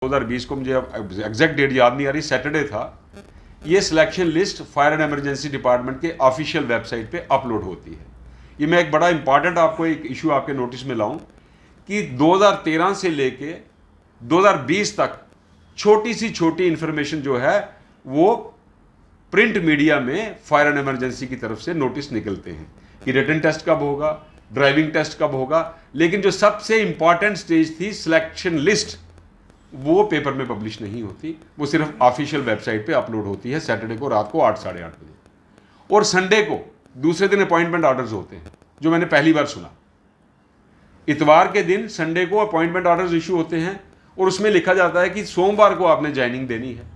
2020 को, मुझे exact date याद नहीं आ रही, सैटरडे था, ये selection list fire and emergency department के ऑफिशियल वेबसाइट पे अपलोड होती है। ये मैं एक बड़ा इंपॉर्टेंट आपको एक इशू आपके नोटिस में लाऊं कि 2013 से लेके 2020 तक छोटी सी छोटी इंफॉर्मेशन जो है वो प्रिंट मीडिया में फायर एंड इमरजेंसी की तरफ से नोटिस निकलते हैं कि रिटन टेस्ट कब होगा, ड्राइविंग टेस्ट कब होगा, लेकिन जो सबसे इंपॉर्टेंट स्टेज थी सिलेक्शन लिस्ट, वो पेपर में पब्लिश नहीं होती, वो सिर्फ ऑफिशियल वेबसाइट पे अपलोड होती है सैटरडे को रात को 8 साढ़े 8 बजे। और संडे को दूसरे दिन अपॉइंटमेंट ऑर्डर्स होते हैं, जो मैंने पहली बार सुना। इतवार के दिन संडे को अपॉइंटमेंट ऑर्डर्स इशू होते हैं और उसमें लिखा जाता है कि सोमवार को आपने ज्वाइनिंग देनी है।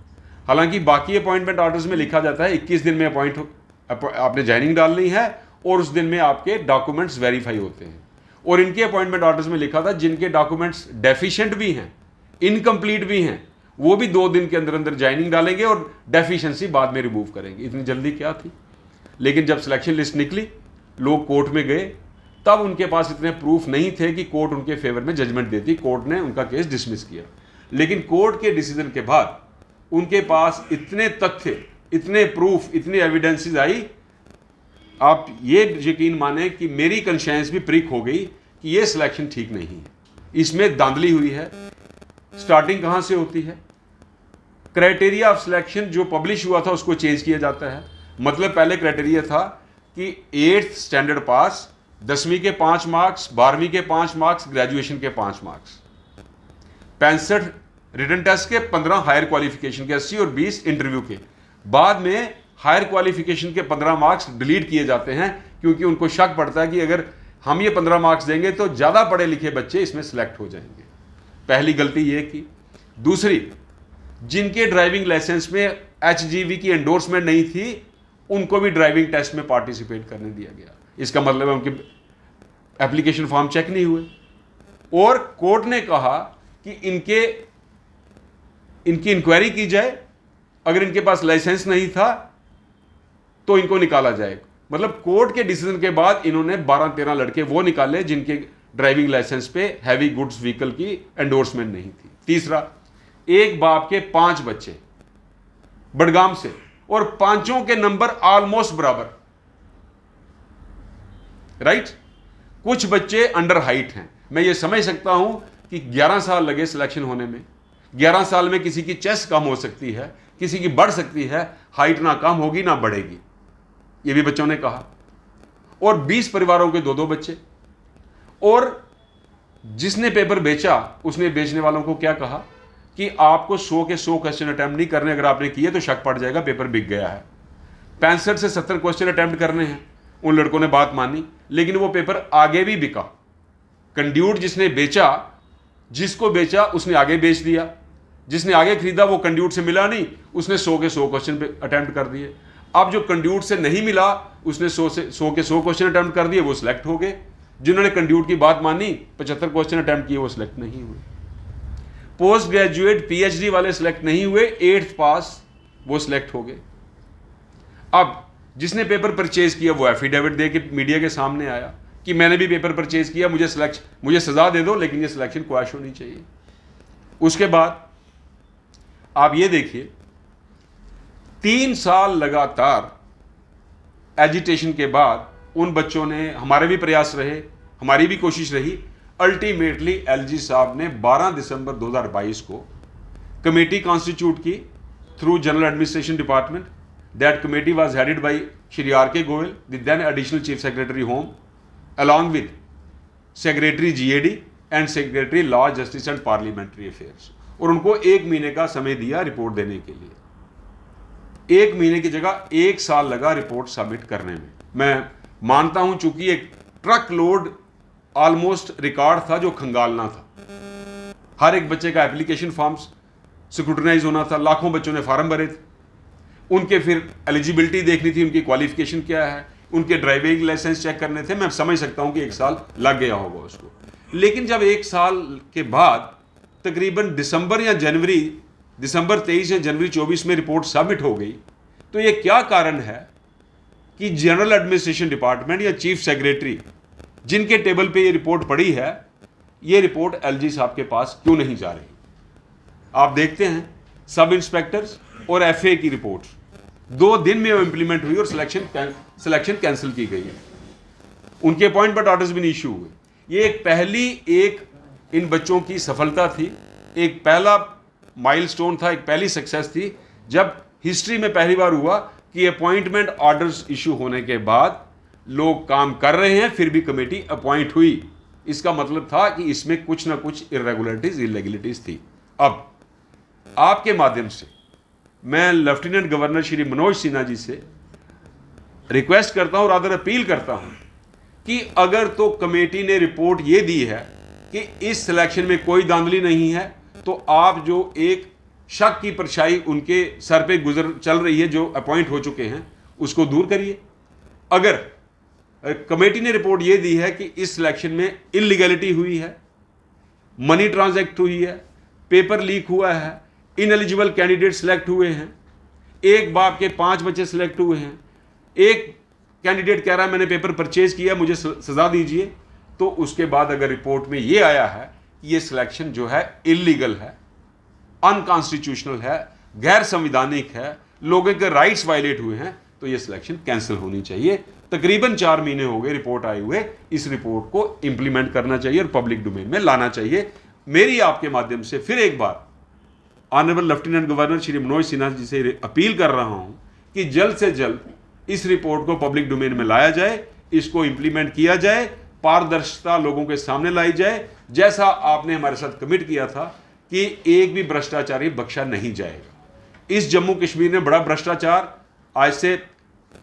हालांकि बाकी अपॉइंटमेंट ऑर्डर्स में लिखा जाता है 21 दिन में आपने ज्वाइनिंग डालनी है और उस दिन में आपके डॉक्यूमेंट्स वेरीफाई होते हैं। और इनके अपॉइंटमेंट ऑर्डर्स में लिखा था जिनके डॉक्यूमेंट्स डेफिशिएंट भी हैं, इनकम्प्लीट भी हैं, वो भी 2 दिन के अंदर अंदर ज्वाइनिंग डालेंगे और डेफिशिएंसी बाद में रिमूव करेंगे। इतनी जल्दी क्या थी? लेकिन जब सिलेक्शन लिस्ट निकली, लोग कोर्ट में गए, तब उनके पास इतने प्रूफ नहीं थे कि कोर्ट उनके फेवर में जजमेंट देती। कोर्ट ने उनका केस डिसमिस किया। लेकिन कोर्ट के डिसीजन के बाद उनके पास इतने तथ्य, इतने प्रूफ, इतनी एविडेंसेस आई, आप ये यकीन माने कि मेरी कंशियंस भी प्रिक हो गई कि ये सिलेक्शन ठीक नहीं है, इसमें धांधली हुई है। स्टार्टिंग कहां से होती है? क्राइटेरिया ऑफ सिलेक्शन जो पब्लिश हुआ था उसको चेंज किया जाता है। मतलब पहले क्राइटेरिया था कि 8th स्टैंडर्ड पास, 10वीं के 5 मार्क्स, 12वीं के 5 मार्क्स, ग्रेजुएशन के 5 मार्क्स, 65 रिटन टेस्ट के, 15 हायर क्वालिफिकेशन के, 80 और 20 इंटरव्यू के। बाद में हायर क्वालिफिकेशन के 15 मार्क्स डिलीट किए जाते हैं क्योंकि उनको शक पड़ता है कि अगर हम ये 15 मार्क्स देंगे तो ज़्यादा पढ़े लिखे बच्चे इसमें सिलेक्ट हो जाएंगे। पहली गलती ये की। दूसरी, जिनके ड्राइविंग लाइसेंस में HGV की एंडोर्समेंट नहीं थी, उनको भी ड्राइविंग टेस्ट में पार्टिसिपेट करने दिया गया। इसका मतलब है उनके एप्लीकेशन फॉर्म चेक नहीं हुए। और कोर्ट ने कहा कि इनकी इंक्वायरी की जाए, अगर इनके पास लाइसेंस नहीं था तो इनको निकाला जाए। मतलब कोर्ट के डिसीजन के बाद इन्होंने 12-13 लड़के वो निकाले जिनके ड्राइविंग लाइसेंस पे हैवी गुड्स व्हीकल की एंडोर्समेंट नहीं थी। तीसरा, एक बाप के 5 बच्चे बडगाम से और पांचों के नंबर ऑलमोस्ट बराबर, राइट? कुछ बच्चे अंडर हाइट हैं। मैं ये समझ सकता हूं कि 11 साल लगे सिलेक्शन होने में। 11 साल में किसी की चेस्ट कम हो सकती है, किसी की बढ़ सकती है, हाइट ना कम होगी ना बढ़ेगी, ये भी बच्चों ने कहा। और 20 परिवारों के 2-2 बच्चे। और जिसने पेपर बेचा उसने बेचने वालों को क्या कहा कि आपको 100 के 100 क्वेश्चन अटेम्प्ट नहीं करने, अगर आपने किए तो शक पड़ जाएगा, पेपर बिक गया है। 65 से 70 क्वेश्चन अटेम्प्ट करने हैं। उन लड़कों ने बात मानी, लेकिन वो पेपर आगे भी बिका। कंड्यूट जिसने बेचा, जिसको बेचा उसने आगे बेच दिया, जिसने आगे खरीदा वो कंड्यूट से मिला नहीं, उसने 100 के 100 क्वेश्चन अटेम्प्ट कर दिए। अब जो कंड्यूट से नहीं मिला उसने 100 के 100 क्वेश्चन अटेम्प्ट कर दिए, वो सिलेक्ट हो गए। जिन्होंने कंड्यूट की बात मानी, 75 क्वेश्चन अटेम्प्ट किए, वो सिलेक्ट नहीं हुए। पोस्ट ग्रेजुएट PhD वाले सिलेक्ट नहीं हुए, 8th पास वो सिलेक्ट हो गए। अब जिसने पेपर परचेज किया वो एफिडेविट दे के मीडिया के सामने आया कि मैंने भी पेपर परचेज किया, मुझे सजा दे दो, लेकिन ये सिलेक्शन क्वैश होनी चाहिए। उसके बाद आप ये देखिए, 3 साल लगातार एजिटेशन के बाद उन बच्चों ने, हमारे भी प्रयास रहे, हमारी भी कोशिश रही, अल्टीमेटली LG साहब ने 12 दिसंबर 2022 को कमेटी कॉन्स्टिट्यूट की through general administration department. That committee was headed by Shri RK Goyal, the then additional chief secretary home, along with secretary GAD and secretary law, justice and parliamentary affairs. और उनको 1 महीने का समय दिया रिपोर्ट देने के लिए। 1 महीने की जगह 1 साल लगा रिपोर्ट सबमिट करने में। मैं मानता हूं चूंकि एक ट्रक लोड ऑलमोस्ट रिकॉर्ड था जो खंगालना था। हर एक बच्चे का एप्लीकेशन फॉर्म्स स्क्रूटनाइज होना था, लाखों बच्चों ने फॉर्म भरे थे, उनके फिर एलिजिबिलिटी देखनी थी, उनकी क्वालिफिकेशन क्या है, उनके ड्राइविंग लाइसेंस चेक करने थे। मैं समझ सकता हूं कि 1 साल लग गया होगा उसको। लेकिन जब 1 साल के बाद तकरीबन दिसंबर 23 या जनवरी 24 में रिपोर्ट सबमिट हो गई, तो ये क्या कारण है कि जनरल एडमिनिस्ट्रेशन डिपार्टमेंट या चीफ सेक्रेटरी जिनके टेबल पे ये रिपोर्ट पड़ी है, ये रिपोर्ट LG साहब के पास क्यों नहीं जा रही? आप देखते हैं सब इंस्पेक्टर्स और एफए की रिपोर्ट 2 दिन में वो इंप्लीमेंट हुई और सिलेक्शन कैंसिल की गई है। उनके अपॉइंटमेंट ऑर्डर्स भी नहीं इशू हुए। ये एक इन बच्चों की सफलता थी, एक पहला माइलस्टोन था, एक पहली सक्सेस थी, जब हिस्ट्री में पहली बार हुआ कि अपॉइंटमेंट ऑर्डर्स इशू होने के बाद लोग काम कर रहे हैं, फिर भी कमेटी अपॉइंट हुई। इसका मतलब था कि इसमें कुछ ना कुछ इरेगुलरिटीज, इरेगुलरिटीज थी। अब आपके माध्यम से मैं लेफ्टिनेंट गवर्नर श्री मनोज सिन्हा जी से रिक्वेस्ट करता हूं, रादर अपील करता हूं कि अगर तो कमेटी ने रिपोर्ट ये दी है कि इस सिलेक्शन में कोई धांधली नहीं है, तो आप जो एक शक की परछाई उनके सर पे गुजर चल रही है, जो अपॉइंट हो चुके हैं, उसको दूर करिए। अगर कमेटी ने रिपोर्ट ये दी है कि इस सिलेक्शन में इलीगैलिटी हुई है, मनी ट्रांजैक्ट हुई है, पेपर लीक हुआ है, इनएलिजिबल कैंडिडेट सिलेक्ट हुए हैं, एक बाप के 5 बच्चे सिलेक्ट हुए हैं, एक कैंडिडेट कह रहा है मैंने पेपर परचेज किया, मुझे सजा दीजिए, तो उसके बाद अगर रिपोर्ट में ये आया है कि ये सिलेक्शन जो है इलीगल है, अनकॉन्स्टिट्यूशनल है, गैर संवैधानिक है, लोगों के राइट्स वायलेट हुए हैं, तो ये सिलेक्शन कैंसिल होनी चाहिए। तकरीबन 4 महीने हो गए रिपोर्ट आए हुए, इस रिपोर्ट को इंप्लीमेंट करना चाहिए और पब्लिक डोमेन में लाना चाहिए। मेरी आपके माध्यम से फिर एक बार honourable lieutenant governor Shri Manoj Sinha ji से अपील कर रहा हूं कि जल्द से जल्द इस रिपोर्ट को पब्लिक डोमेन में लाया जाए, इसको इंप्लीमेंट किया जाए, पारदर्शिता लोगों के सामने लाई जाए, जैसा आपने हमारे साथ कमिट किया था कि एक भी भ्रष्टाचारी बख्शा नहीं जाएगा। इस जम्मू कश्मीर ने बड़ा भ्रष्टाचार आज से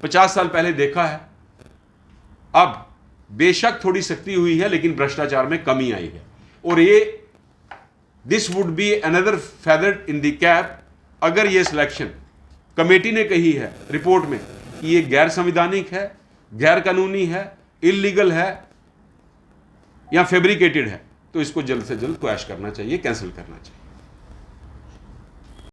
50 साल पहले देखा है। अब बेशक थोड़ी सख्ती हुई है, लेकिन भ्रष्टाचार में कमी आई है, और ये this would be another feather in the cap अगर ये सिलेक्शन कमेटी ने कही है रिपोर्ट में कि ये गैर संवैधानिक है, गैर कानूनी है, इलीगल है या फैब्रिकेटेड है, तो इसको जल्द से जल्द क्वैश करना चाहिए, कैंसिल करना चाहिए।